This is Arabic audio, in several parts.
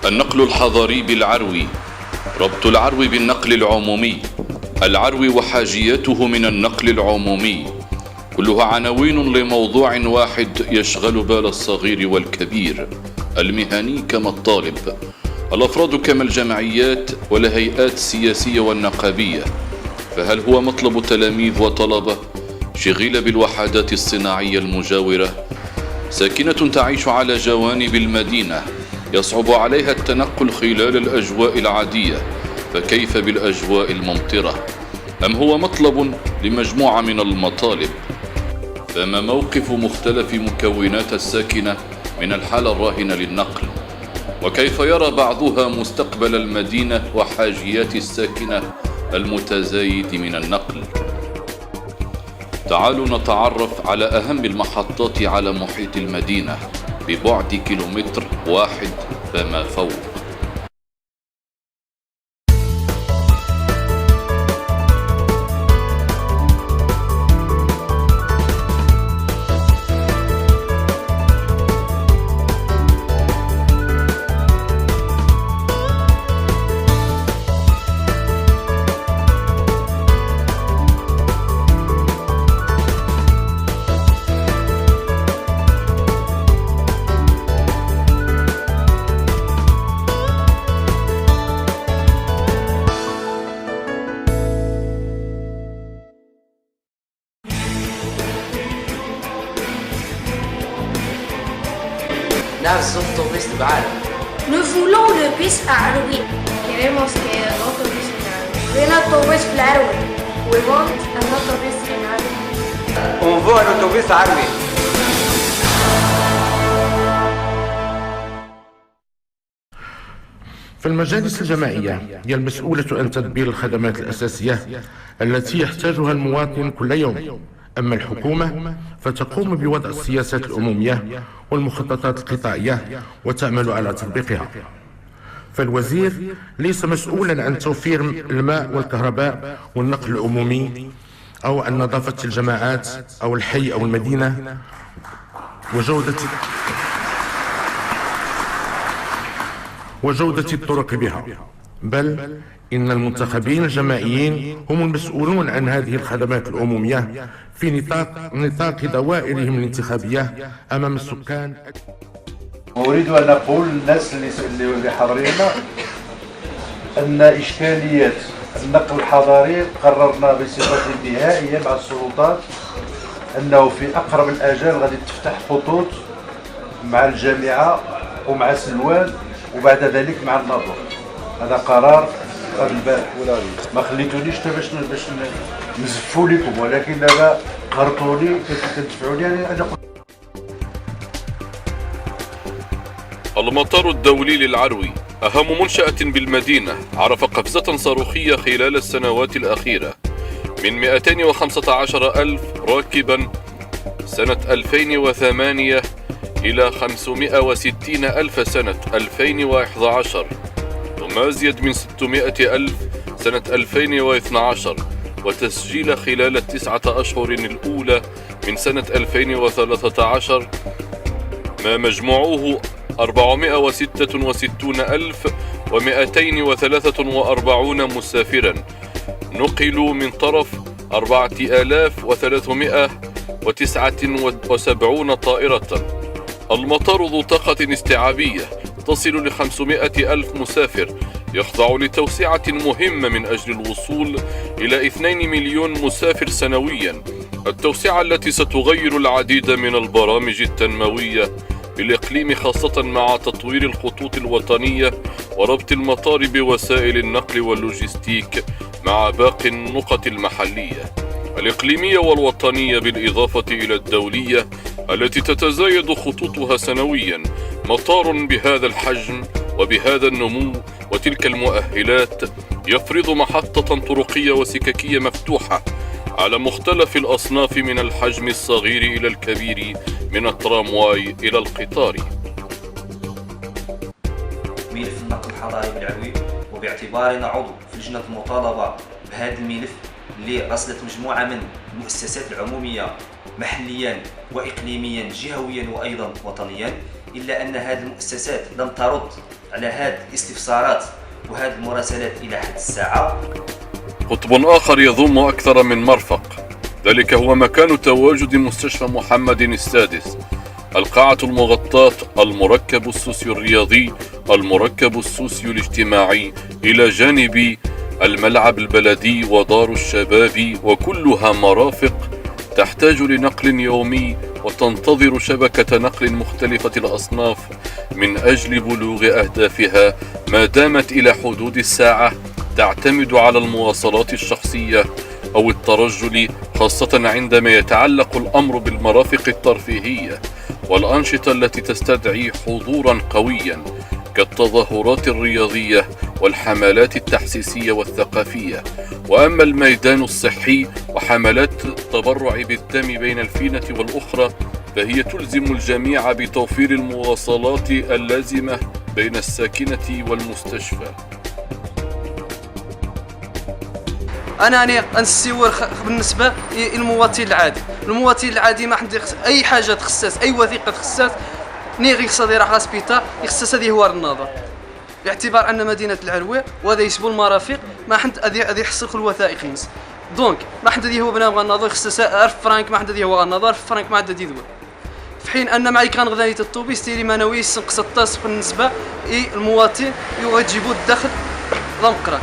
النقل الحضري بالعروي، ربط العروي بالنقل العمومي، العروي وحاجيته من النقل العمومي، كلها عناوين لموضوع واحد يشغل بال الصغير والكبير، المهني كما الطالب، الأفراد كما الجمعيات والهيئات السياسية والنقابية. فهل هو مطلب تلاميذ وطلبة شغيلة بالوحدات الصناعية المجاورة، ساكنة تعيش على جوانب المدينة يصعب عليها التنقل خلال الأجواء العادية، فكيف بالأجواء الممطرة؟ أم هو مطلب لمجموعة من المطالب؟ فما موقف مختلف مكونات الساكنة من الحالة الراهنة للنقل؟ وكيف يرى بعضها مستقبل المدينة وحاجيات الساكنة المتزايد من النقل؟ تعالوا نتعرف على أهم المحطات على محيط المدينة ببعد كيلومتر واحد فما فوق. Nous voulons le bus à Aroui. Queremos que el autobús en Aroui. Un autobús في العروي. We want an autobus in Aroui. On veut un autobus à Aroui. فالمجالس الجماعية هي المسؤولة عن تدبير الخدمات الأساسية التي يحتاجها المواطن كل يوم، أما الحكومة فتقوم بوضع السياسات العمومية والمخططات القطاعية وتعمل على تطبيقها. فالوزير ليس مسؤولا عن توفير الماء والكهرباء والنقل العمومي أو عن نظافة الجماعات أو الحي أو المدينة وجودة الطرق بها، بل إن المنتخبين الجماعيين هم المسؤولون عن هذه الخدمات العمومية في نطاق دوائرهم الانتخابية أمام السكان. أريد أن أقول للناس اللي حاضرين أن إشكالية النقل الحضري قررنا بصفة نهائية مع السلطات أنه في أقرب الآجال غادي تفتح خطوط مع الجامعة ومع سلوان وبعد ذلك مع الناظور. هذا قرار قبل البارح، ما خليتونيش باش نزفوا لكم، ولكن دابا قهرتوني كتدفعوني. انا المطار الدولي للعروي أهم منشأة بالمدينة، عرف قفزة صاروخية خلال السنوات الأخيرة من 215,000 راكبا سنة 2008 إلى 560,000 سنة 2011، ثم أزيد من 600,000 سنة 2012، وتسجيل خلال ال9 أشهر الأولى من سنة 2013 ما مجموعه 466,243 مسافرا نقلوا من طرف 4,379 طائرة. المطار ذو طاقة استيعابية تصل ل500,000 مسافر، يخضع لتوسعة مهمة من أجل الوصول إلى 2 مليون مسافر سنويا، التوسعة التي ستغير العديد من البرامج التنموية بالإقليم، خاصة مع تطوير الخطوط الوطنية وربط المطار بوسائل النقل واللوجستيك مع باقي النقط المحلية الإقليمية والوطنية، بالإضافة إلى الدولية التي تتزايد خطوطها سنويا. مطار بهذا الحجم وبهذا النمو وتلك المؤهلات يفرض محطة طرقية وسككية مفتوحة على مختلف الأصناف من الحجم الصغير إلى الكبير، من الترامواي إلى القطار. ملف النقل الحضري بالعروي، وباعتبارنا عضو في لجنة المطالبة بهذا الملف اللي رصدت مجموعة من المؤسسات العمومية محليا وإقليميا جهويا وأيضا وطنيا، إلا أن هذه المؤسسات لم ترد على هذه الاستفسارات وهذه المراسلات إلى حد الساعة. قطب آخر يضم أكثر من مرفق، ذلك هو مكان تواجد مستشفى محمد السادس، القاعة المغطاة، المركب السوسيو الرياضي، المركب السوسيو الاجتماعي، إلى جانب الملعب البلدي ودار الشباب، وكلها مرافق تحتاج لنقل يومي وتنتظر شبكة نقل مختلفة الأصناف من أجل بلوغ أهدافها، ما دامت إلى حدود الساعة تعتمد على المواصلات الشخصية أو الترجل، خاصة عندما يتعلق الأمر بالمرافق الترفيهية والأنشطة التي تستدعي حضورا قويا كالتظاهرات الرياضية والحملات التحسيسية والثقافية. وأما الميدان الصحي وحملات التبرع بالدم بين الفينة والأخرى فهي تلزم الجميع بتوفير المواصلات اللازمة بين الساكنة والمستشفى. أنا نستور بالنسبة للمواطن العادي. المواطن العادي ما عنده أي حاجة تخصص، أي وثيقة تخصص، يخصص يروح للسبيطار، يخصص هذه هو النظر. باعتبار أن مدينة العروة وهذا يسبوا المرافق ما حد هذه يحصل الوثائق الناس. دونك ما حد هذه هو بنابغى النظر يخصص 1000 فرانك، ما حد هذه هو النظر 1000 فرانك ما حد هذه دول. في حين أن معي كان غدانية الطوبيس تيري مانوي ينقص التصف بالنسبة للمواطن يجيبوا الدخل ضمقرا.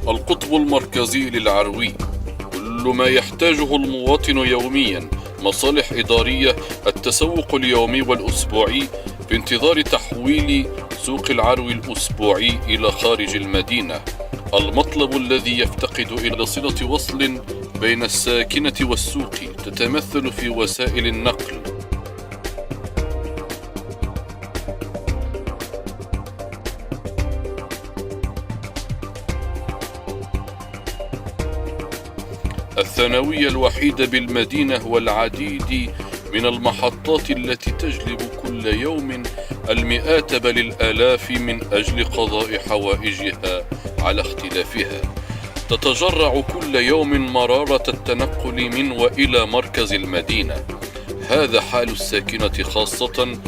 القطب المركزي للعروي، كل ما يحتاجه المواطن يوميا: مصالح إدارية، التسوق اليومي والأسبوعي في انتظار تحويل سوق العروي الأسبوعي إلى خارج المدينة، المطلب الذي يفتقد إلى صلة وصل بين الساكنة والسوق تتمثل في وسائل النقل. الثانوية الوحيدة بالمدينة والعديد من المحطات التي تجلب كل يوم المئات بل الآلاف من أجل قضاء حوائجها على اختلافها، تتجرع كل يوم مرارة التنقل من وإلى مركز المدينة. هذا حال الساكنة خاصة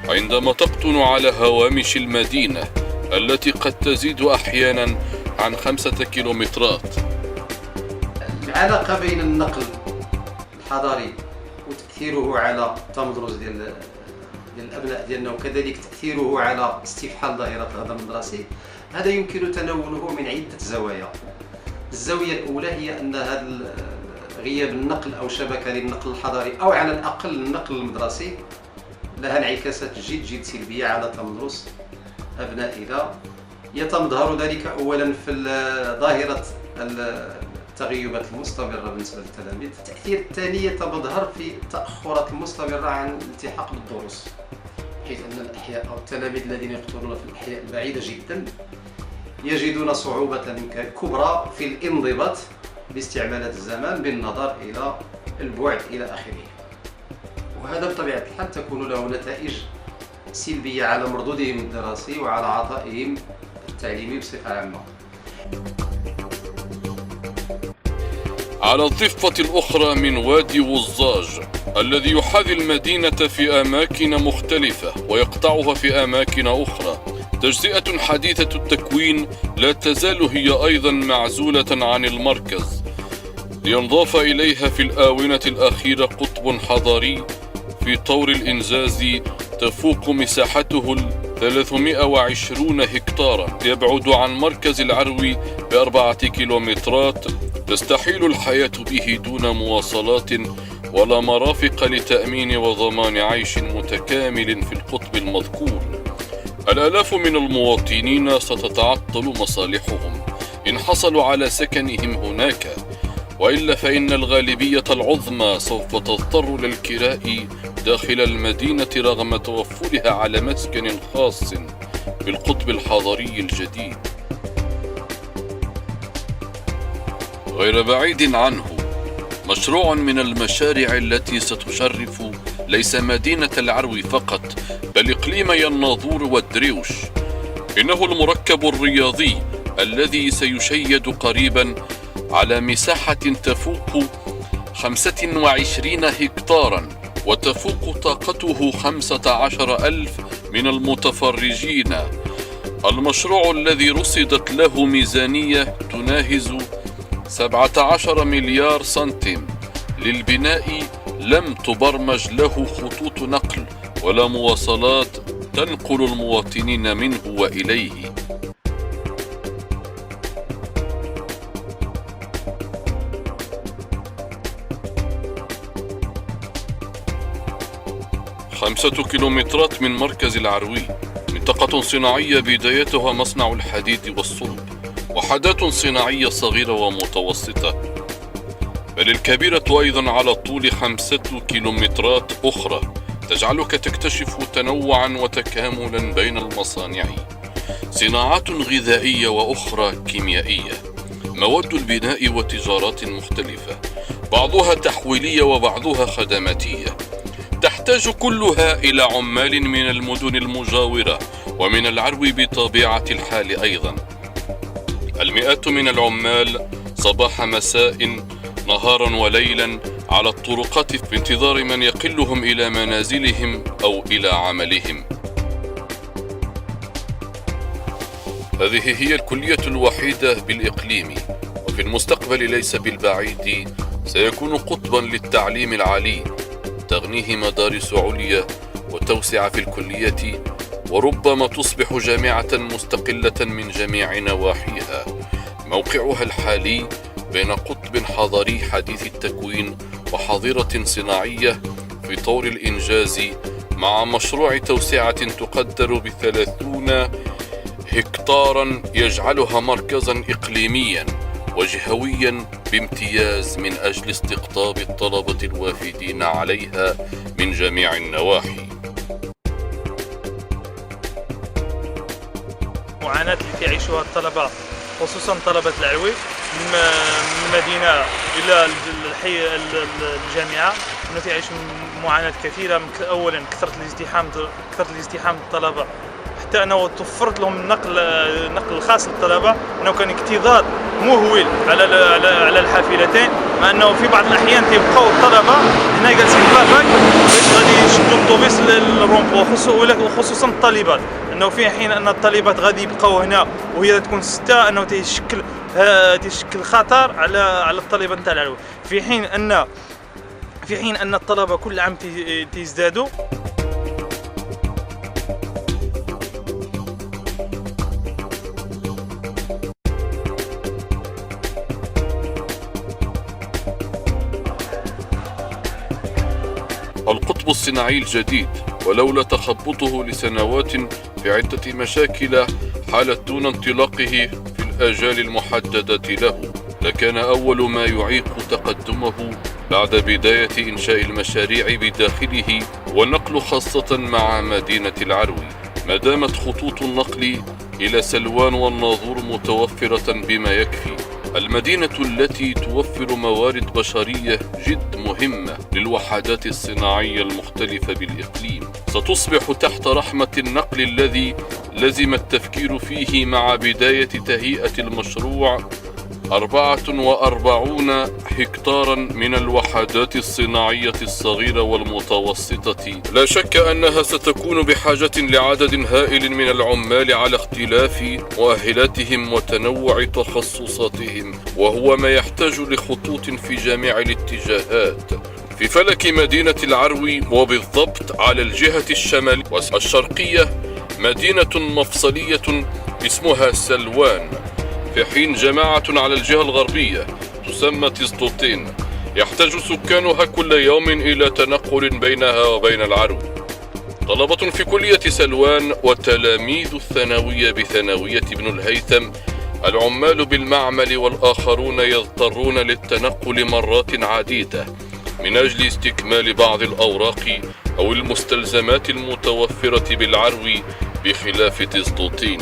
عندما تقطن على هوامش المدينة التي قد تزيد أحيانا عن 5 كيلومترات. العلاقة بين النقل الحضاري وتأثيره على التمدرج ديال الأبناء ديالنا وكذلك تأثيره على استفحال ظاهرة الهدر المدرسي، هذا يمكن تناوله من عدة زوايا. الزاوية الأولى هي أن هذا غياب النقل أو شبكة للنقل الحضاري أو على الأقل النقل المدرسي لها انعكاسات جد سلبية على تمدرس أبنائنا. يتمظهر ذلك أولا في ظاهرة التغيبات المستمرة بالنسبة للتلاميذ. التأثير الثاني يتمظهر في التأخرات المستمرة عن الالتحاق بالدروس، حيث أن الأحياء أو التلاميذ الذين يقطنون في الأحياء البعيدة جدا يجدون صعوبة كبرى في الانضباط باستعمالات الزمان بالنظر إلى البعد إلى آخره، وهذا بطبيعة الحال تكون له نتائج سلبية على مردودهم الدراسي وعلى عطائهم التعليمي بصفة عامة. على الضفة الأخرى من وادي وزاج الذي يحاذي المدينة في أماكن مختلفة ويقطعها في أماكن أخرى، تجزئة حديثة التكوين لا تزال هي أيضا معزولة عن المركز، لينضاف إليها في الآونة الأخيرة قطب حضاري في طور الإنجاز تفوق مساحته 320 هكتارا، يبعد عن مركز العروي ب4 كيلومترات، تستحيل الحياة به دون مواصلات ولا مرافق لتأمين وضمان عيش متكامل في القطب المذكور. الآلاف من المواطنين ستتعطل مصالحهم إن حصلوا على سكنهم هناك، وإلا فإن الغالبية العظمى سوف تضطر للكراء داخل المدينة رغم توفرها على مسكن خاص بالقطب الحضري الجديد. غير بعيد عنه مشروع من المشاريع التي ستشرف ليس مدينة العروي فقط بل إقليم يناظور والدريوش. إنه المركب الرياضي الذي سيشيد قريبا على مساحة تفوق 25 هكتارا وتفوق طاقته 15,000 من المتفرجين. المشروع الذي رصدت له ميزانية تناهز 17 مليار سنتيم للبناء لم تبرمج له خطوط نقل ولا مواصلات تنقل المواطنين منه وإليه. خمسة كيلومترات من مركز العروي، منطقة صناعية بدايتها مصنع الحديد والصلب، وحدات صناعية صغيرة ومتوسطة، بل الكبيرة أيضا على طول 5 كيلومترات أخرى تجعلك تكتشف تنوعا وتكاملا بين المصانع، صناعات غذائية وأخرى كيميائية، مواد البناء وتجارات مختلفة، بعضها تحويلية وبعضها خدماتية، تحتاج كلها إلى عمال من المدن المجاورة ومن العرو بطبيعة الحال أيضا. المئات من العمال صباح مساء نهارا وليلا على الطرقات في انتظار من يقلهم إلى منازلهم أو إلى عملهم. هذه هي الكلية الوحيدة بالإقليم، وفي المستقبل ليس بالبعيد سيكون قطبا للتعليم العالي، تغنيه مدارس عليا وتوسع في الكلية، وربما تصبح جامعة مستقلة من جميع نواحيها. موقعها الحالي بين قطب حضري حديث التكوين وحظيرة صناعية في طور الإنجاز، مع مشروع توسعة تقدر ب30 هكتارا يجعلها مركزا إقليميا وجهويا بامتياز من أجل استقطاب الطلبة الوافدين عليها من جميع النواحي. المعاناة التي يعيشها الطلبة خصوصا طلبة العروي من المدينة إلى الحي الجامعة، أنه يعيشوا معاناة كثيرة. أولا كثرة الازدحام الطلبة، حتى أنه توفرت لهم النقل الخاص للطلبة، أنه كان اكتظاظ مهول على الحافلتين، مع أنه في بعض الأحيان تيبقاو الطلبة هنا جالسين فافاك غادي يشدوا الطوبيس للرومبو، وخصوصا الطالبات، أنه في حين أن الطالبات غادي يبقاو هنا وهي تكون 6، أنه تيشكل خطر على الطالبة نتاع العلوي، في حين أن الطلبة كل عام تيزدادوا. القطب الصناعي الجديد، ولولا تخبطه لسنوات في عدة مشاكل حالت دون انطلاقه في الآجال المحددة له، لكان أول ما يعيق تقدمه بعد بداية إنشاء المشاريع بداخله والنقل، خاصة مع مدينة العروي، ما دامت خطوط النقل إلى سلوان والناظور متوفرة بما يكفي. المدينة التي توفر موارد بشرية جد مهمة للوحدات الصناعية المختلفة بالإقليم، ستصبح تحت رحمة النقل الذي لزم التفكير فيه مع بداية تهيئة المشروع 44 هكتارا من الوحدات الصناعية الصغيرة والمتوسطة. لا شك أنها ستكون بحاجة لعدد هائل من العمال على اختلاف مؤهلاتهم وتنوع تخصصاتهم، وهو ما يحتاج لخطوط في جميع الاتجاهات في فلك مدينة العروي، وبالضبط على الجهة الشمالية والشرقية مدينة مفصلية اسمها سلوان، في حين جماعة على الجهة الغربية تسمى تزدوتين يحتاج سكانها كل يوم إلى تنقل بينها وبين العروي. طلبة في كلية سلوان وتلاميذ الثانوية بثانوية ابن الهيثم، العمال بالمعمل والآخرون يضطرون للتنقل مرات عديدة من أجل استكمال بعض الأوراق أو المستلزمات المتوفرة بالعروي، بخلاف تزدوتين،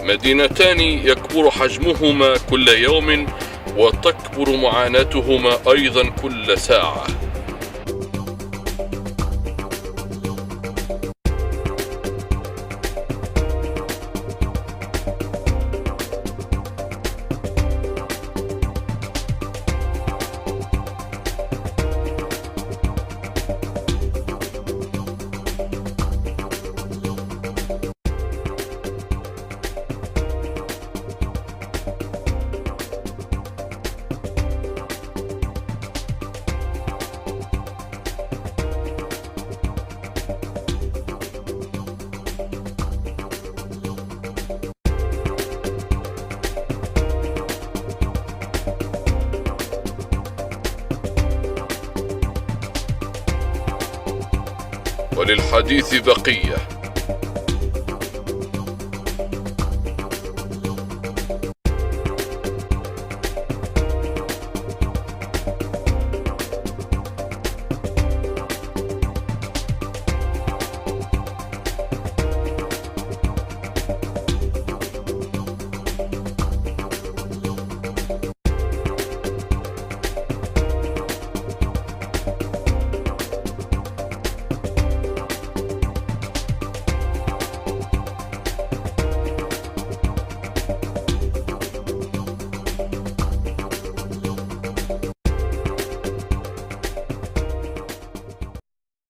مدينتان يكبر حجمهما كل يوم وتكبر معاناتهما أيضا كل ساعة. وللحديث بقية.